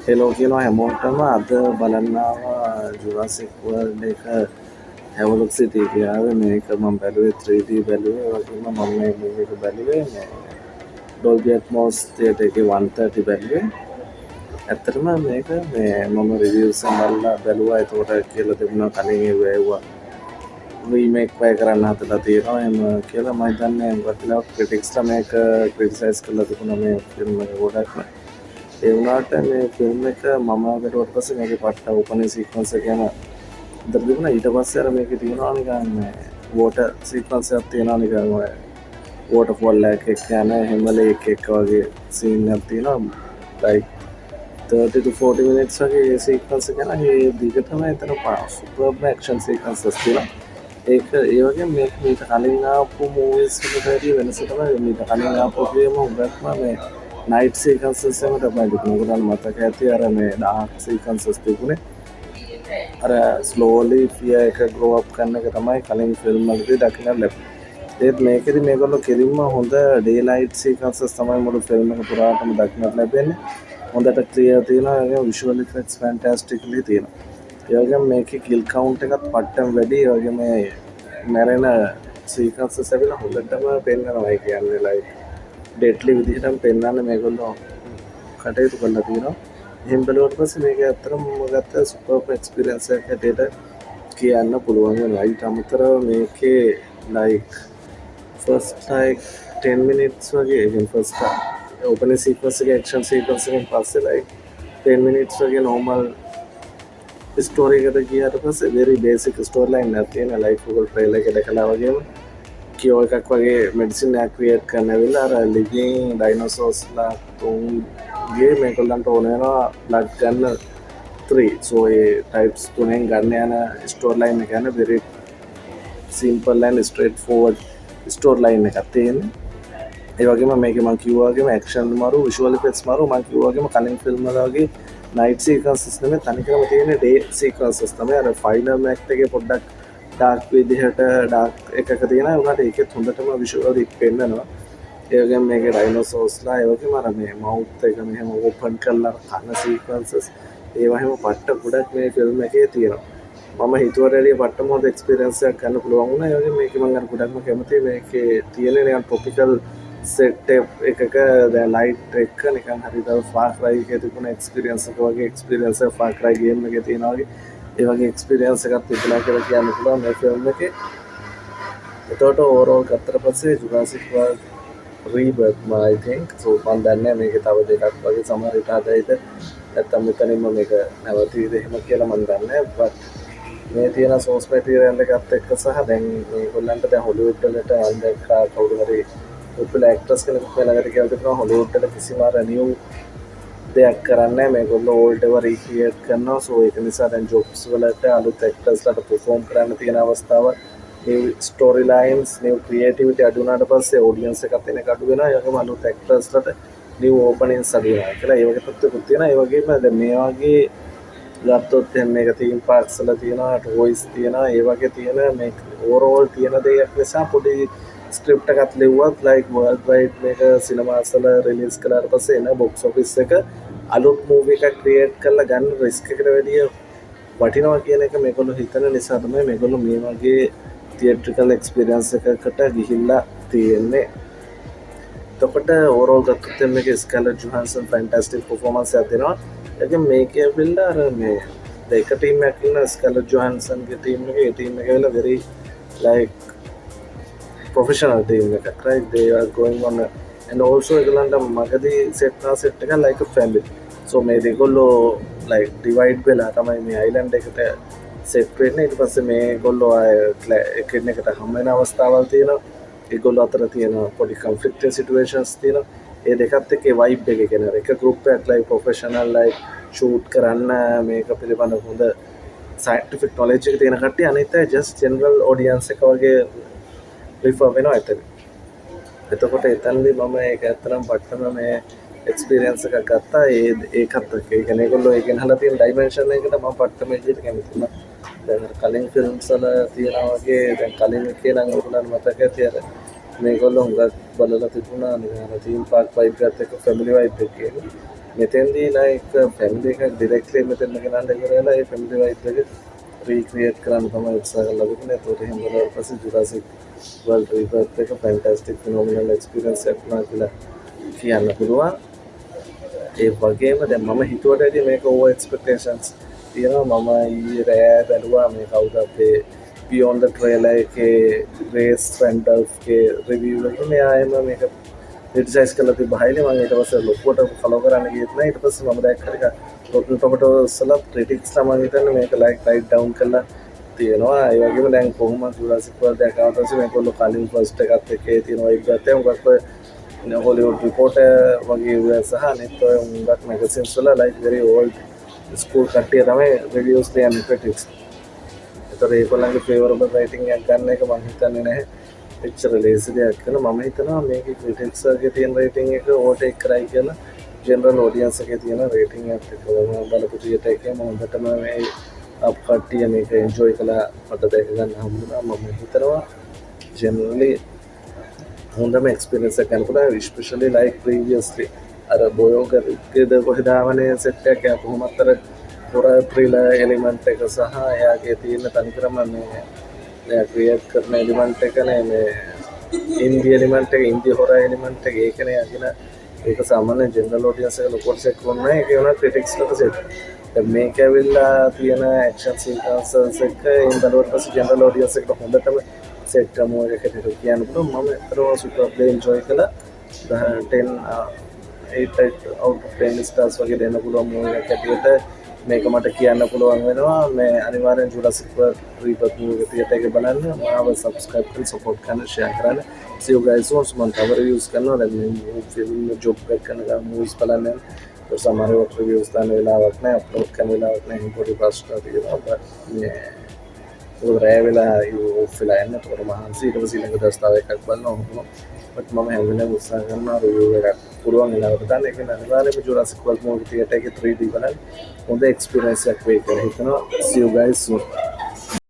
Hello කියනවා හැමෝටම අද බලන්නාව ජුරාසික් වර්ල්ඩ් එක හැවලොක් සිටි කියාවේ මේක මම බැලුවේ 3D බැලුවේ වගේම මම මේ මූවි එක බැලුවේ මේ ඩොල්බි ඇට්මොස් තියේටර් එකේ 130 බැලුවේ. ඇත්තටම මේක මේ මම රිවිව්ස් බලලා බැලුවා. ඒකට කියලා තිබුණා කලින් ඒවා රීමේක් වෙයි කරන්න හදලා තියෙනවා එහෙම කියලා. මම හිතන්නේ වටිනා ක්‍රිටික්ස්ලා මේක ක්‍රිටිසයිස් කරලා තිබුණා මේ ෆිල්ම් එක ගොඩක්ම. ඒ වුණාට මේ ෆිල්ම් එක මම බැලුවට පස්සේ මේකේ පට්ට ඕපනින් සීක්වන්ස් එක ගැන හොඳට තිබුණා. ඊට පස්සේ අර මේකේ තියෙනවා නිකන් මේ වෝටර් සීක්වන්ස් එකක් තියෙනවා නිකන් ඔය වෝටර්ෆෝල් එකක් යන හිමලේ එකක් වගේ සීන් එකක් තියෙනවා. like 30 to 40 minutes වගේ සීක්වන්ස් එක ගැන ඒ දිගටම එතන සුපර්බ් ඇක්ෂන් සීක්වන්සස් තියෙනවා. ඒක ඒ වගේ මේක මීට කලින් ආපු මූවිස් වලට වැඩිය වෙනස තමයි මීට කලින් ආපු ගේම හුඟක්ම මේ නයිට් සීකන්සස් එකම තමයි තිබුණේ. ඔයගොල්ලන් මතක ඇති අර මේ ඩාර්ක් සීකන්සස් තිබුණේ. අර ස්ලෝලි ෆියර් එක ග්‍රෝ අප් කරන එක තමයි කලින් ෆිල්ම් වලදී දකින්න ලැබෙන්නේ. ඒත් මේකෙදි මේගොල්ලෝ කෙලින්ම හොඳ ඩේ ලයිට් සීකන්සස් තමයි මුළු ෆිල්ම් එක පුරාටම දකින්න ලැබෙන්නේ. හොඳට ක්ලියර් තියෙනවා. ඒ වගේම විෂුවල් ඉෆෙක්ට්ස් ෆැන්ටස්ටික්ලි තියෙනවා. ඒ වගේම මේකේ කිල් කවුන්ට් එකත් පට්ටම වැඩි. ඒ වගේම මැරෙන සීකන්සස් ඇවිල්ලා හොඳටම පෙන්නනවා. ඒ කියන්නේ ලයික් ඩෙඩ්ලි විදිහටම පෙන්වන්න මේගොල්ලෝ කටයුතු කරලා තියෙනවා. එහෙම බලුවට පස්සේ මේක ඇත්තටම මම ගත්ත සුපර්බ් එක්ස්පීරියන්ස් එකක් හැටියට කියන්න පුළුවන් වෙනවා. ඊට අමතරව මේකේ like first like 10 minutes වගේ even first opening sequence එක action sequence එකෙන් පස්සේ like 10 minutes වගේ normal ස්ටෝරි එකට ගියාට පස්සේ very basic story line එකක් තියෙන like Google trailer එක දැකලා වගේම කියෝ එකක් වගේ මෙඩිසින් එකක් ක්‍රියේට් කරන්න ඇවිල්ලා අර ලිවිං ඩයිනෝසෝස්ලා තුන්ගේ මේගොල්ලන්ට ඕන වෙනවා බ්ලඩ් ගන්න 3. so ඒ ටයිප්ස් තුනෙන් ගන්න යන ස්ටෝරි ලයින් එක යන very simple and straightforward story line එකක් තියෙන්නේ. ඒ වගේම මේකේ මම කිව්වා වගේම ඇක්ෂන් මාරු විෂුවල් ඉෆෙක්ට්ස් මාරු මම කිව්වා වගේම කලින් ෆිල්ම් වල වගේ නයිට් සීක්වන්සස් නෙමෙයි තනිකරම තියෙන ඩේ සීක්වන්සස් තමයි. අර ෆයිනල් ඇක්ට් එකේ පොඩ්ඩක් ඩාර්ක් විදිහට ඩාර්ක් එකක තියෙනවා. උනාට ඒකෙත් හොඳටම විෂුවල් පෙන්නනවා. ඒ වගේම මේකේ ඩයිනෝසෝස්ලා ඒ වගේම අර මේ මවුත් එක මෙහෙම ඕපන් කරලා කන සීක්වන්සස් ඒවා හැම පට්ට ගොඩක් මේ ෆිල්ම් එකේ තියෙනවා. මම හිතුවට වැඩිය පට්ටම හොඳ එක්ස්පීරියන්ස් එකක් ගන්න පුළුවන් වුණා. ඒ වගේම මේකේ මම අර ගොඩක්ම කැමතියි මේකේ තියෙන නිකන් ටොපිකල් සෙට් එකක දැන් ලයිට් එක නිකන් හරියට ෆාර් ක්‍රයි එකේ තිබුණ එක්ස්පීරියන්ස් එක වගේ එක්ස්පීරියන්ස් එක ෆාර් ක්‍රයි ගේම් එකේ තියෙනවා වගේ ඒ වගේ එක්ස්පීරියන්ස් එකක් තිබුණා කියලා කියන්න පුළුවන් මේ ෆිල්ම් එකේ. එතකොට ඕවරෝල් ගත්තට පස්සේ Jurassic World Rebirth I think so මම දන්නේ මේක තව දෙකක් වගේ සමහර විට හදයිද නැත්නම් මෙතනින්ම මේක නැවතීද එහෙම කියලා මම දන්නේ නැහැ. but මේ තියෙන සෝස් මැටීරියල් එකත් එක්ක සහ දැන් මේගොල්ලන්ට දැන් හොලිවුඩ් වලට අන්දක්කා කවුරු හරි පොපුලර් ඇක්ටර්ස් කෙනෙක් වෙනකට කියලා තිබුණා හොලිවුඩ් වල කිසිම රිනියු දෙයක් කරන්නේ මේගොල්ලෝ ඕල්ඩ් ඒවා රීක්‍රියේට් කරනවා. so ඒක නිසා දැන් ජොබ්ස් වලට අලුත් ඇක්ටර්ස්ලාට perform කරන්න තියෙන අවස්ථාව new story lines new creativity අඩු වුණාට පස්සේ audience එකත් එනක අඩු වෙනවා. ඒ වගේම අලුත් ඇක්ටර්ස්ලාට new openings අඩු වෙනවා කියලා ඒ වගේ තත්ත්වකුත් තියෙනවා. ඒ වගේම දැන් මේ වගේ ගත්තොත් දැන් මේක තීම් පාර්ක්ස් වල තියෙනවා ටොයිස් තියෙනවා ඒ වගේ තියෙන මේ ඕවරෝල් තියෙන දෙයක් නිසා පොඩි ස්ක්‍රිප්ට් එකක් ලිව්වත් like world wide මේක සිනමාස් වල රිලීස් කළාට පස්සේ එන box office එක අලුත් මූවි එකක් ක්‍රියේට් කරලා ගන්න රිස්ක් එකට වැඩිය වටිනවා කියන එක මේගොල්ලෝ හිතන නිසා තමයි මේගොල්ලෝ මේ වගේ තියට්‍රිකල් එක්ස්පීරියන්ස් එකකට ගිහිල්ලා තියෙන්නේ. එතකොට ඕවරෝල් ගත්තොත් මේකේ ස්කාලට් ජොහාන්සන් ෆැන්ටස්ටික් පර්ෆෝමන්ස් එකක් දෙනවා. ඒකෙන් මේකේ ඇවිල්ලා අර මේ දෙක ටීම් එකක් ඉන්න ස්කාලට් ජොහාන්සන්ගේ ටීම් එකේ ටීම් එක ඇවිල්ලා very like professional team එකක් right they are going on and also ඒගොල්ලන්ට මගදී set එක like a family. so මේ දෙගොල්ලෝ like divide වෙලා තමයි මේ island එකට set වෙන්නේ. ඊට පස්සේ මේගොල්ලෝ එකිනෙකට හම් වෙන අවස්ථාවල් තියෙනවා. ඒගොල්ලෝ අතර තියෙන පොඩි conflicting situations තියෙනවා. ඒ දෙකත් එක්ක vibe එක කියන එක group එකක් like professional like shoot කරන්න මේක පිළිබඳ හොඳ scientific knowledge එක තියෙන කට්ටිය අනිත් අය just general audience එක වගේ රිෆර් වෙනවා එතන. එතකොට එතනදී මම ඒක ඇත්තටම පට්ටම මේ එක්ස්පීරියන්ස් එකක් ගත්තා. ඒකත් එක්ක ඒ කියන්නේ ඒගොල්ලෝ ඒකෙන් හලා තියෙන ඩයිමෙන්ෂන් එකට මම පට්ටම විදිහට කැමති වුණා. දැන් කලින් ෆිල්ම්ස් වල තියෙනා වගේ දැන් කලින් එකේ නම් ඔයගොල්ලන් මතක ඇති අර මේගොල්ලෝ හුඟක් බලලා තිබුණා නිකන් තීම් පාක් වයිබ් එකත් එක්ක ෆැමිලි වයිබ් එක කියන්නේ. මෙතෙන්දී like family එක directly මෙතන ගෙනල්ලා ඉවරලා ඒ family vibe එක recreate කරන්න තමයි උත්සාහ කරලා තිබුණේ. ඒකට එහෙම වුණාට පස්සේ Jurassic World Rebirth එක fantastic phenomenal experience එකක් වුණා කියලා කියන්න පුළුවන්. ඒ වගේම දැන් මම හිතුවට වැඩිය මේක over expectations තියෙනවා. මම ඊයේ රෑ බැලුවා මේ කවුද අපේ Beyond the Trailer එකේ Race Randolphගේ review එක. මෙයාම මේක criticize කරලා තිබ්බ highly. මම ඊට පස්සේ ලොකුවට follow කරන්න ගියෙත් නෑ. ඊට පස්සේ මම දැක්ක එක Rotten Tomatoes වල critics ලා මම හිතන්නේ මේක like write down කරලා තියෙනවා. ඒ වගේම දැන් කොහොමද Jurassic World එක ආවට පස්සේ මේගොල්ලෝ කලින් first එකත් එක්කේ තියෙන vibe එකත් එක්ක මොකක්ද Hollywood Reporter වගේ සහ අනිත් ඔය උඟක් magazines වල like very old school කට්ටිය තමයි reviews ලියන්නේ critics. ඒතර ඒගොල්ලන්ගේ favorable rating එකක් ගන්න එක මම හිතන්නේ නැහැ. එච්චර ලේසි දෙයක් කියලා මම හිතනවා මේකේ critics වගේ තියෙන rating එක overtake කරයි කියලා general audience එකේ තියෙන rating එකත් එක්ක මම බලපු theater එකේ මම හොඳටම මේ අප කට්ටිය මේක enjoy කළා මට දැක ගන්න හම්බුණා. මම හිතනවා generally හොඳම experience එකක් ගන්න පුළුවන් especially like previously අර බොයෝගර්ගේද කොහෙදාවනේ set එකක් එයා කොහොමත් අර horror thriller element එක සහ එයාගේ තියෙන තනිකරම මේ එයා create කරන element එකනේ මේ indie element එක indie horror element එක ඒකනේ යකින ඒක සාමාන්‍ය general audience එක ලොකුට set කරන්නේ නැහැ. ඒක උනා critics කට set. දැන් මේක ඇවිල්ලා තියෙන action sequences එක ඉන් බලවට පස්සේ general audience එකට හොඳටම set කරමු එකකට කියන්න පුළුවන්. මම ඒතරම super enjoy කළා. 10 8 out of 10 stars වගේ දෙන්න පුළුවන් මූවි එකක් ඇටියට මේක මට කියන්න පුළුවන් වෙනවා. මේ අනිවාර්යෙන් Jurassic World Rebirth movie එක theater එකේ බලන්න. මාව subscribe කරලා support කරන්න share කරන්න. see you guys soon. මම තව reviews කරනවා. දැන් මේ film job එක කරන ගමන් movies බලන්න යනවා. සමහර ඒවා reviews දාන්න වෙලාවක් නැහැ. upload කරන්න වෙලාවක් නැහැ. පොඩි ප්‍රශ්න තියෙනවා. මේ ඒක රෑ වෙලා ඔෆ් වෙලා යන්න. ඒකට මහන්සි ඊට පස්සේ ඊළඟ දවස් තව එකක් බලනවා. but මම හැම වෙලේම උත්සාහ කරනවා review එකක් පුළුවන් වෙලාවට දාන්න. ඒක අනිවාර්යයෙන්ම Jurassic World movie theater එකේ 3D බලන්න හොඳ experience එකක් වෙයි කියලා හිතනවා. see you guys soon.